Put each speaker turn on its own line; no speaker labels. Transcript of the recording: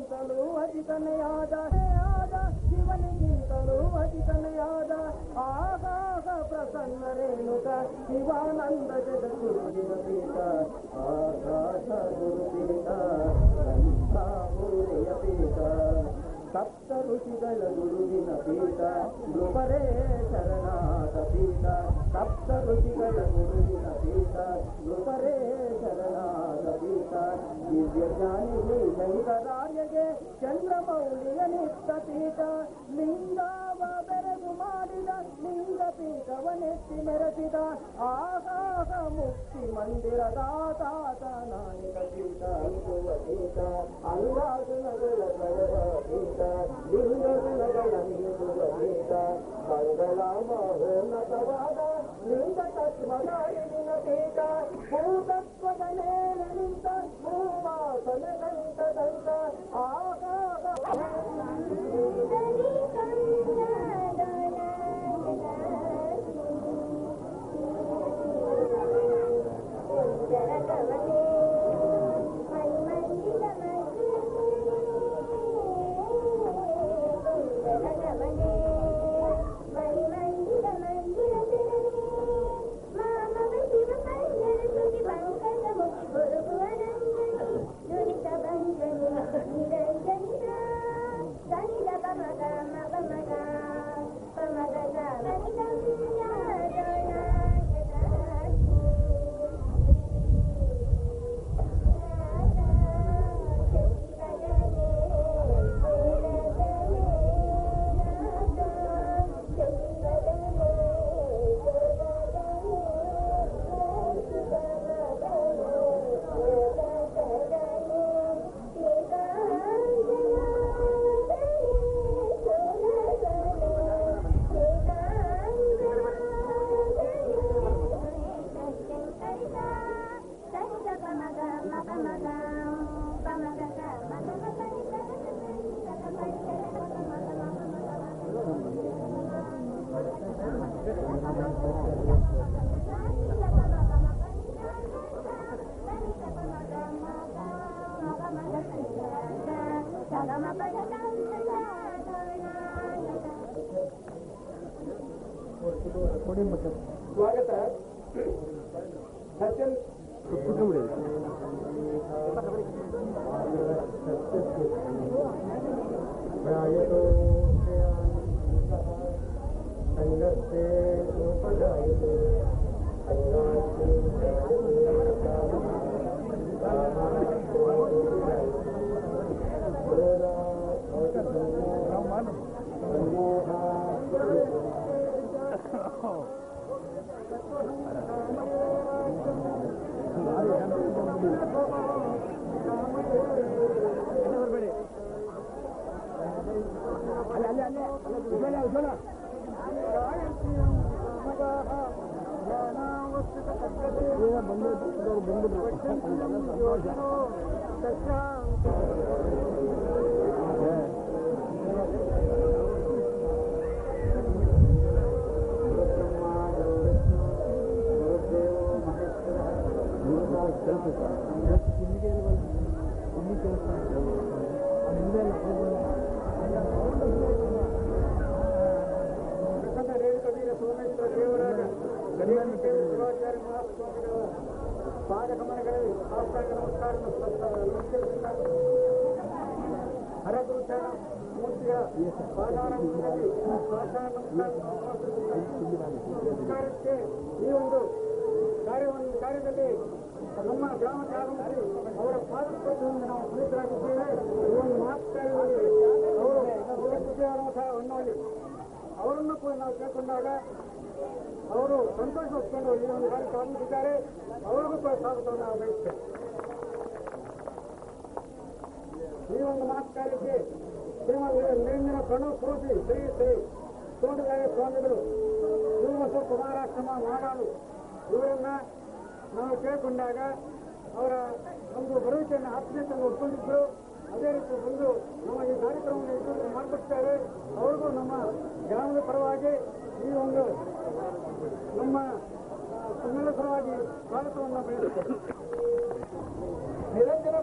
ಶಿವನಿಗಿಂತಲೂ ಅಧಿಕನೆಯಾದ ಶಿವನಿಗಿಂತಲೂ ಅಧಿಕನೆಯಾದ ಆಗಾಗ ಪ್ರಸನ್ನ ರೇಣುಕ ಶಿವಾನಂದ ಜಗದ್ಗುರುವಿನ ಪೀಠ ಆಕಾಶ ಗುರುಪೀಠ ಬ್ರಹ್ಮಪುರಿಯ ಪೀಠ ಸಪ್ತ ಋಷಿಗಳ ಗುರುವಿನ ಪೀಠ ನೃಪರೇ ಶರಣಾದ ಪೀಠ ಸಪ್ತ ಋಷಿಗಳ ಗುರುವಿನ ಪೀಠ ನೃಪರೇ ಶರಣಾದ ಪೀಠ ದಿವ್ಯ ಜ್ಞಾನಿ ಶಂಕರಾರ್ಯಗೆ ಚಂದ್ರಮೌಳಿಯ ನಿತ್ತ ಪೀಠ ಲಿಂಗಾವ ಬೆರಗು ಮಾಡಿದ ಲಿಂಗ ಪೀಠವನೆತ್ತಿ ಮೆರೆಸಿದ ಆಗಾಗ ಮುಕ್ತಿ ಮಂದಿರದ ತಾತ ನಾಯಕ ಪೀಠ ಅಂಕುವ ಪೀಠ ಅಂಗಾಸುನಗಳ ಕಳೆದ ಪೀಠ ಲಿಂಗಗುಣಗಳ ನೀಡುವ ಪೀಠ ಮಂಗಳ ಮಹೋನ್ನತವಾದ ಲಿಂಗ ತತ್ವದಾರಿನ ಪೀಠ ಭೂತತ್ವದ ಮೇಲೆ ನಿಂತ ಭೂಮಾಸನ ದಂತ ಆಗಾಗ ಸ್ವಾಗತ ಸಜ್ಜನ್ ಈ ಒಂದು ಕಾರ್ಯದಲ್ಲಿ ನಮ್ಮ ಗ್ರಾಮಕ್ಕೆ ಆಗಮಿಸಿ ಅವರ ಪಾದಸ್ಪರ್ಶವನ್ನು ನಾವು ಪುನೀತರಾಗಿದ್ದೇವೆ. ಈ ಒಂದು ಮಾತುಕಾರ್ಯದಲ್ಲಿ ಅವರು ಹೊನ್ನೋಳಿ ಅವರನ್ನು ಕೂಡ ನಾವು ಕೇಳಿಕೊಂಡಾಗ ಅವರು ಸಂತೋಷ ಹೊತ್ಕೊಂಡು ಈ ಒಂದು ಕಾರ್ಯಕ್ಕೆ ಆಗಮಿಸಿದ್ದಾರೆ. ಅವರಿಗೂ ಕೂಡ ಸ್ವಾಗತವನ್ನು ನಾವು ಬಯಸ್ತೇವೆ. ಈ ಒಂದು ಮಾತುಕಾರ್ಯಕ್ಕೆ ಶ್ರೀಮಂತ ನಿರಂಜನ ಪ್ರಣವ್ ಸ್ಫೂರ್ತಿ ಶ್ರೀ ಶ್ರೀ ತೋಟಗಾರಿ ಸ್ವಾಮಿಗಳು ಶ್ರೀಮಂತ ಕುಮಾರಾಶ್ರಮ ಮಾಡಾಳು ಇವರನ್ನ ನಾವು ಕೇಳಿಕೊಂಡಾಗ ಅವರ ಒಂದು ಭರವಸೆಯನ್ನು ಆತ್ಮೀಯತೆಯನ್ನು ಒಪ್ಪಿಕೊಂಡಿದ್ರು. ಅದೇ ರೀತಿ ಬಂದು ನಮ್ಮ ಈ ಕಾರ್ಯಕ್ರಮವನ್ನು ಯಶಸ್ವಿ ಮಾಡಿಕೊಡ್ತಾರೆ. ಅವ್ರಿಗೂ ನಮ್ಮ ಗ್ರಾಮದ ಪರವಾಗಿ ಈ ಒಂದು ನಮ್ಮ ಸಮ್ಮೇಳನ ಪರವಾಗಿ ಸ್ವಾಗತವನ್ನು ಬಯಸುತ್ತೇವೆ. ನಿರಂಜನ